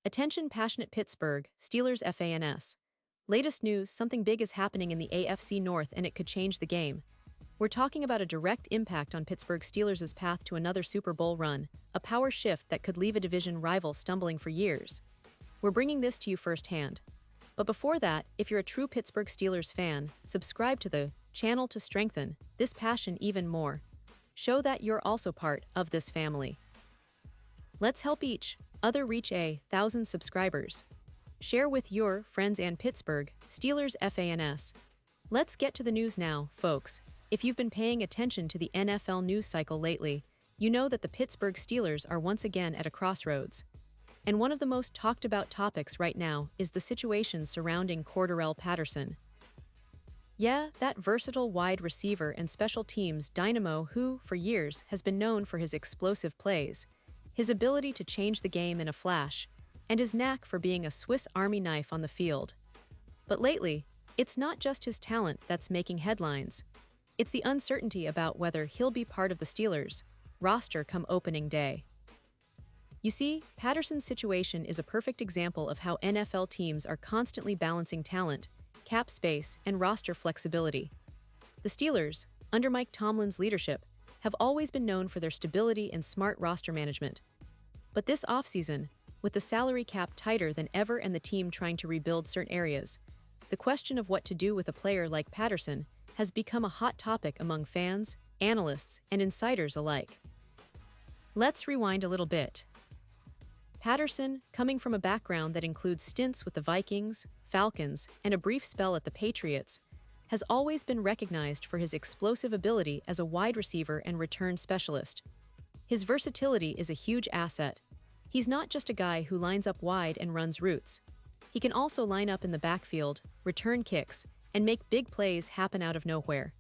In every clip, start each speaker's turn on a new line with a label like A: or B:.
A: Attention passionate Pittsburgh Steelers fans. Latest news, something big is happening in the AFC North and it could change the game. We're talking about a direct impact on Pittsburgh Steelers' path to another Super Bowl run, a power shift that could leave a division rival stumbling for years. We're bringing this to you firsthand. But before that, if you're a true Pittsburgh Steelers fan, subscribe to the channel to strengthen this passion even more. Show that you're also part of this family. Let's help each other reach 1,000 subscribers. Share with your friends and Pittsburgh Steelers fans. Let's get to the news now, folks. If you've been paying attention to the NFL news cycle lately, you know that the Pittsburgh Steelers are once again at a crossroads. And one of the most talked about topics right now is the situation surrounding Cordarrelle Patterson. Yeah, that versatile wide receiver and special teams dynamo who, for years, has been known for his explosive plays, his ability to change the game in a flash, and his knack for being a Swiss Army knife on the field. But lately, it's not just his talent that's making headlines. It's the uncertainty about whether he'll be part of the Steelers' roster come opening day. You see, Patterson's situation is a perfect example of how NFL teams are constantly balancing talent, cap space, and roster flexibility. The Steelers, under Mike Tomlin's leadership, have always been known for their stability and smart roster management. But this offseason, with the salary cap tighter than ever and the team trying to rebuild certain areas, the question of what to do with a player like Patterson has become a hot topic among fans, analysts, and insiders alike. Let's rewind a little bit. Patterson, coming from a background that includes stints with the Vikings, Falcons, and a brief spell at the Patriots, has always been recognized for his explosive ability as a wide receiver and return specialist. His versatility is a huge asset. He's not just a guy who lines up wide and runs routes. He can also line up in the backfield, return kicks, and make big plays happen out of nowhere.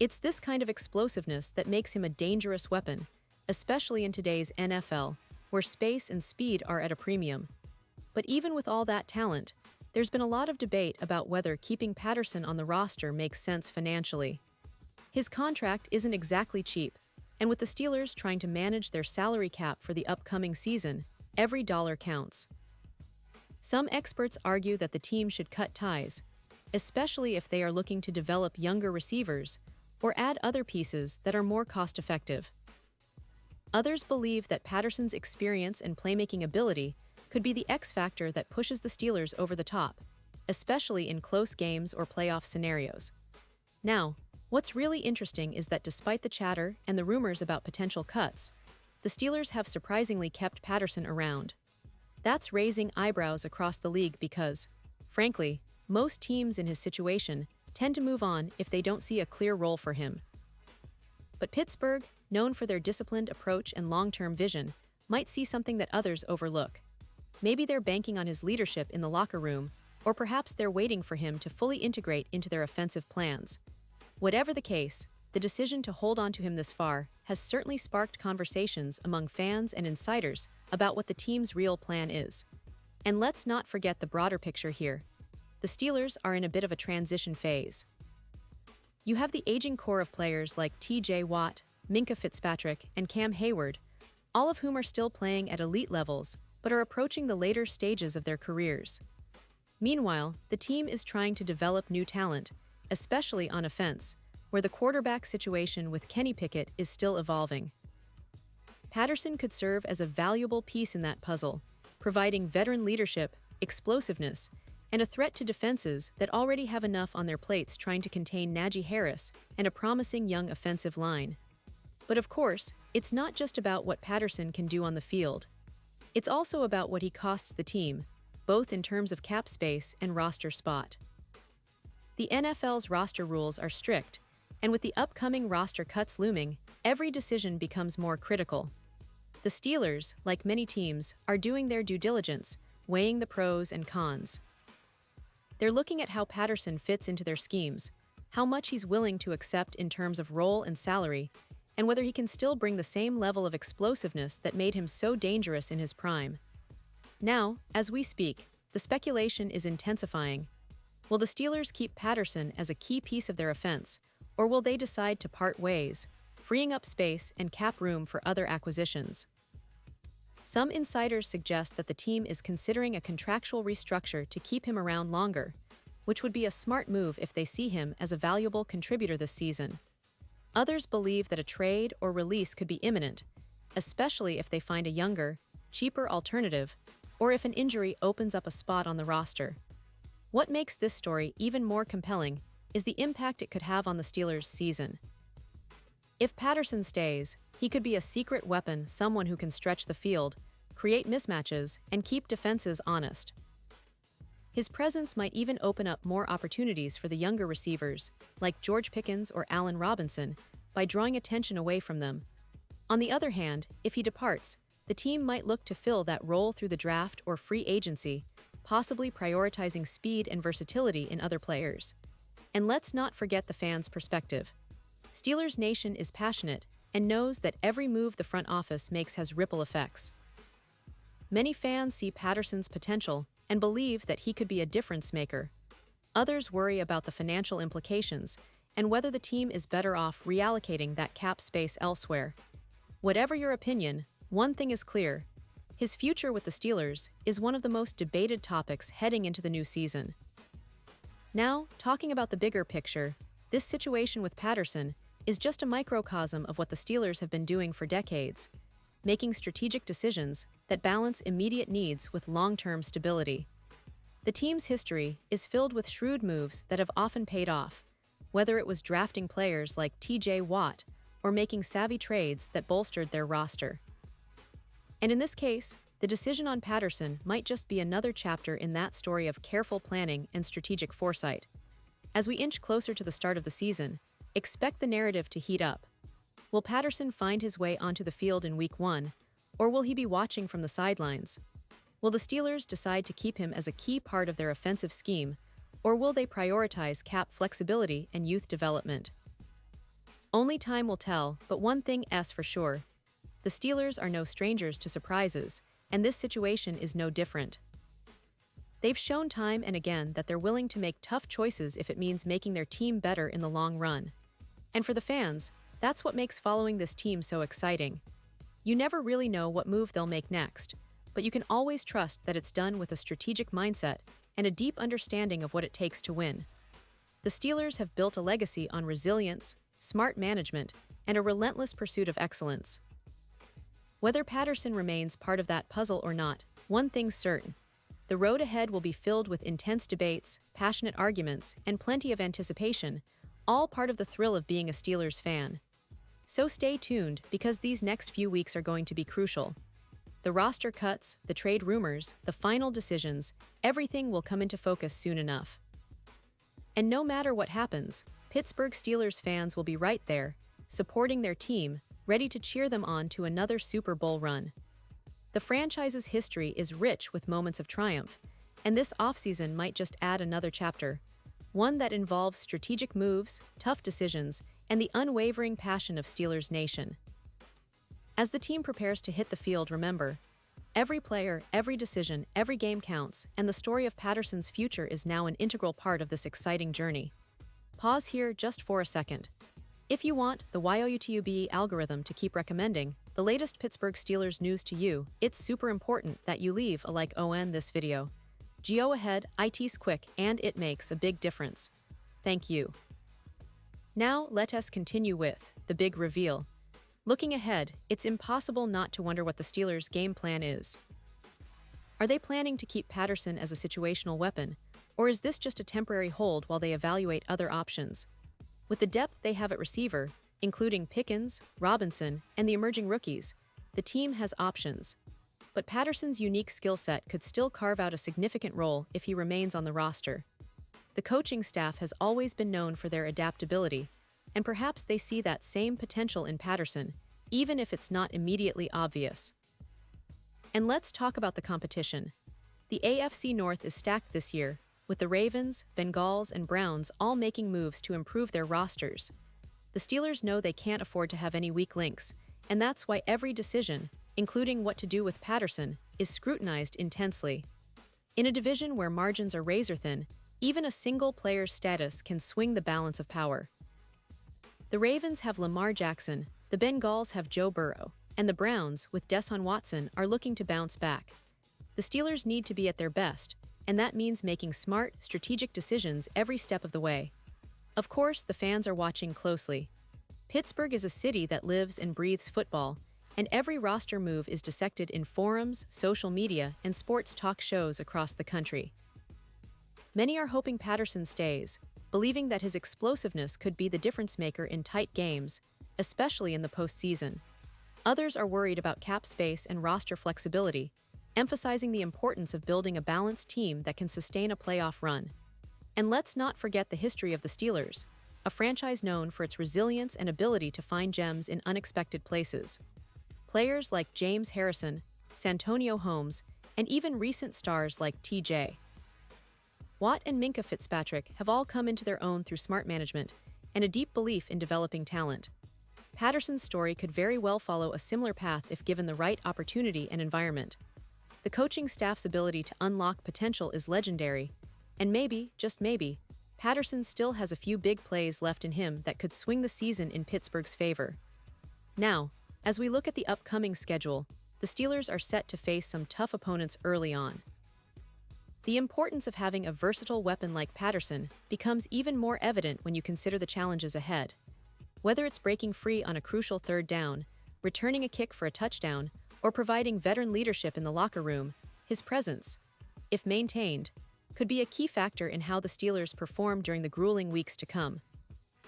A: It's this kind of explosiveness that makes him a dangerous weapon, especially in today's NFL, where space and speed are at a premium. But even with all that talent, there's been a lot of debate about whether keeping Patterson on the roster makes sense financially. His contract isn't exactly cheap, and with the Steelers trying to manage their salary cap for the upcoming season, every dollar counts. Some experts argue that the team should cut ties, especially if they are looking to develop younger receivers or add other pieces that are more cost-effective. Others believe that Patterson's experience and playmaking ability could be the X factor that pushes the Steelers over the top, especially in close games or playoff scenarios. Now, what's really interesting is that despite the chatter and the rumors about potential cuts, the Steelers have surprisingly kept Patterson around. That's raising eyebrows across the league because, frankly, most teams in his situation tend to move on if they don't see a clear role for him. But Pittsburgh, known for their disciplined approach and long-term vision, might see something that others overlook. Maybe they're banking on his leadership in the locker room, or perhaps they're waiting for him to fully integrate into their offensive plans. Whatever the case, the decision to hold on to him this far has certainly sparked conversations among fans and insiders about what the team's real plan is. And let's not forget the broader picture here. The Steelers are in a bit of a transition phase. You have the aging core of players like T.J. Watt, Minkah Fitzpatrick, and Cam Hayward, all of whom are still playing at elite levels but are approaching the later stages of their careers. Meanwhile, the team is trying to develop new talent, especially on offense, where the quarterback situation with Kenny Pickett is still evolving. Patterson could serve as a valuable piece in that puzzle, providing veteran leadership, explosiveness, and a threat to defenses that already have enough on their plates trying to contain Najee Harris and a promising young offensive line. But of course, it's not just about what Patterson can do on the field. It's also about what he costs the team, both in terms of cap space and roster spot. The NFL's roster rules are strict, and with the upcoming roster cuts looming, every decision becomes more critical. The Steelers, like many teams, are doing their due diligence, weighing the pros and cons. They're looking at how Patterson fits into their schemes, how much he's willing to accept in terms of role and salary, and whether he can still bring the same level of explosiveness that made him so dangerous in his prime. Now, as we speak, the speculation is intensifying. Will the Steelers keep Patterson as a key piece of their offense, or will they decide to part ways, freeing up space and cap room for other acquisitions? Some insiders suggest that the team is considering a contractual restructure to keep him around longer, which would be a smart move if they see him as a valuable contributor this season. Others believe that a trade or release could be imminent, especially if they find a younger, cheaper alternative, or if an injury opens up a spot on the roster. What makes this story even more compelling is the impact it could have on the Steelers' season. If Patterson stays, he could be a secret weapon, someone who can stretch the field, create mismatches, and keep defenses honest. His presence might even open up more opportunities for the younger receivers, like George Pickens or Allen Robinson, by drawing attention away from them. On the other hand, if he departs, the team might look to fill that role through the draft or free agency, possibly prioritizing speed and versatility in other players. And let's not forget the fans' perspective. Steelers Nation is passionate and knows that every move the front office makes has ripple effects. Many fans see Patterson's potential and believe that he could be a difference maker. Others worry about the financial implications and whether the team is better off reallocating that cap space elsewhere. Whatever your opinion, one thing is clear: his future with the Steelers is one of the most debated topics heading into the new season. Now, talking about the bigger picture, this situation with Patterson is just a microcosm of what the Steelers have been doing for decades, making strategic decisions that balance immediate needs with long-term stability. The team's history is filled with shrewd moves that have often paid off, whether it was drafting players like T.J. Watt or making savvy trades that bolstered their roster. And in this case, the decision on Patterson might just be another chapter in that story of careful planning and strategic foresight. As we inch closer to the start of the season, expect the narrative to heat up. Will Patterson find his way onto the field in Week 1, or will he be watching from the sidelines? Will the Steelers decide to keep him as a key part of their offensive scheme, or will they prioritize cap flexibility and youth development? Only time will tell, but one thing is for sure: the Steelers are no strangers to surprises, and this situation is no different. They've shown time and again that they're willing to make tough choices if it means making their team better in the long run. And for the fans, that's what makes following this team so exciting. You never really know what move they'll make next, but you can always trust that it's done with a strategic mindset and a deep understanding of what it takes to win. The Steelers have built a legacy on resilience, smart management, and a relentless pursuit of excellence. Whether Patterson remains part of that puzzle or not, one thing's certain: the road ahead will be filled with intense debates, passionate arguments, and plenty of anticipation, all part of the thrill of being a Steelers fan. So stay tuned, because these next few weeks are going to be crucial. The roster cuts, the trade rumors, the final decisions, everything will come into focus soon enough. And no matter what happens, Pittsburgh Steelers fans will be right there, supporting their team, ready to cheer them on to another Super Bowl run. The franchise's history is rich with moments of triumph, and this offseason might just add another chapter, one that involves strategic moves, tough decisions, and the unwavering passion of Steelers Nation. As the team prepares to hit the field, remember, every player, every decision, every game counts, and the story of Patterson's future is now an integral part of this exciting journey. Pause here just for a second. If you want the YouTube algorithm to keep recommending the latest Pittsburgh Steelers news to you, it's super important that you leave a like on this video. Go ahead, it's quick and it makes a big difference. Thank you. Now let us continue with the big reveal. Looking ahead, it's impossible not to wonder what the Steelers' game plan is. Are they planning to keep Patterson as a situational weapon, or is this just a temporary hold while they evaluate other options? With the depth they have at receiver, including Pickens, Robinson, and the emerging rookies, the team has options. But Patterson's unique skill set could still carve out a significant role if he remains on the roster. The coaching staff has always been known for their adaptability, and perhaps they see that same potential in Patterson, even if it's not immediately obvious. And let's talk about the competition. The AFC North is stacked this year, with the Ravens, Bengals, and Browns all making moves to improve their rosters. The Steelers know they can't afford to have any weak links, and that's why every decision, including what to do with Patterson, is scrutinized intensely. In a division where margins are razor-thin, even a single player's status can swing the balance of power. The Ravens have Lamar Jackson, the Bengals have Joe Burrow, and the Browns, with Deshaun Watson, are looking to bounce back. The Steelers need to be at their best, and that means making smart, strategic decisions every step of the way. Of course, the fans are watching closely. Pittsburgh is a city that lives and breathes football, and every roster move is dissected in forums, social media, and sports talk shows across the country. Many are hoping Patterson stays, believing that his explosiveness could be the difference-maker in tight games, especially in the postseason. Others are worried about cap space and roster flexibility, emphasizing the importance of building a balanced team that can sustain a playoff run. And let's not forget the history of the Steelers, a franchise known for its resilience and ability to find gems in unexpected places. Players like James Harrison, Santonio Holmes, and even recent stars like T.J. Watt and Minkah Fitzpatrick have all come into their own through smart management and a deep belief in developing talent. Patterson's story could very well follow a similar path if given the right opportunity and environment. The coaching staff's ability to unlock potential is legendary, and maybe, just maybe, Patterson still has a few big plays left in him that could swing the season in Pittsburgh's favor. Now, as we look at the upcoming schedule, the Steelers are set to face some tough opponents early on. The importance of having a versatile weapon like Patterson becomes even more evident when you consider the challenges ahead. Whether it's breaking free on a crucial third down, returning a kick for a touchdown, or providing veteran leadership in the locker room, his presence, if maintained, could be a key factor in how the Steelers perform during the grueling weeks to come.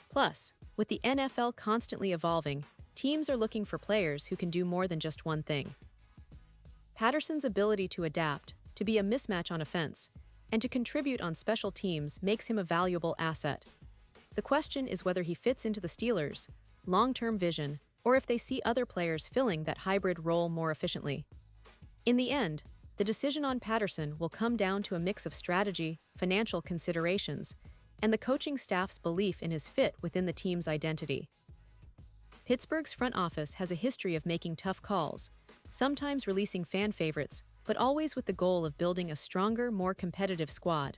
A: Plus, with the NFL constantly evolving, teams are looking for players who can do more than just one thing. Patterson's ability to adapt, to be a mismatch on offense, and to contribute on special teams makes him a valuable asset. The question is whether he fits into the Steelers' long-term vision or if they see other players filling that hybrid role more efficiently. In the end, the decision on Patterson will come down to a mix of strategy, financial considerations, and the coaching staff's belief in his fit within the team's identity. Pittsburgh's front office has a history of making tough calls, sometimes releasing fan favorites, but always with the goal of building a stronger, more competitive squad.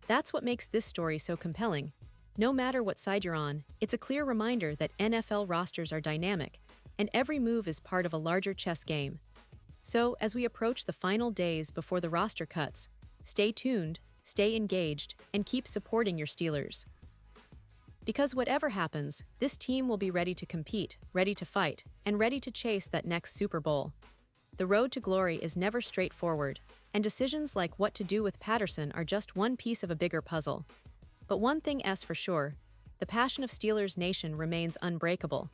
A: That's what makes this story so compelling. No matter what side you're on, it's a clear reminder that NFL rosters are dynamic, and every move is part of a larger chess game. So, as we approach the final days before the roster cuts, stay tuned, stay engaged, and keep supporting your Steelers. Because whatever happens, this team will be ready to compete, ready to fight, and ready to chase that next Super Bowl. The road to glory is never straightforward, and decisions like what to do with Patterson are just one piece of a bigger puzzle. But one thing is for sure, the passion of Steelers Nation remains unbreakable.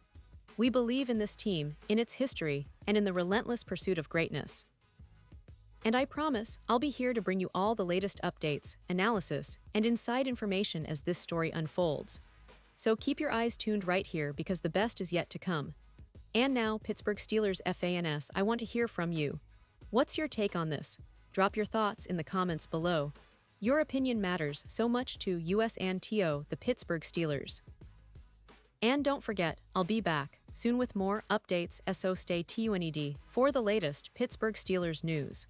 A: We believe in this team, in its history, and in the relentless pursuit of greatness. And I promise, I'll be here to bring you all the latest updates, analysis, and inside information as this story unfolds. So keep your eyes tuned right here because the best is yet to come. And now, Pittsburgh Steelers fans, I want to hear from you. What's your take on this? Drop your thoughts in the comments below. Your opinion matters so much to us and to the Pittsburgh Steelers. And don't forget, I'll be back soon with more updates, so stay tuned for the latest Pittsburgh Steelers news.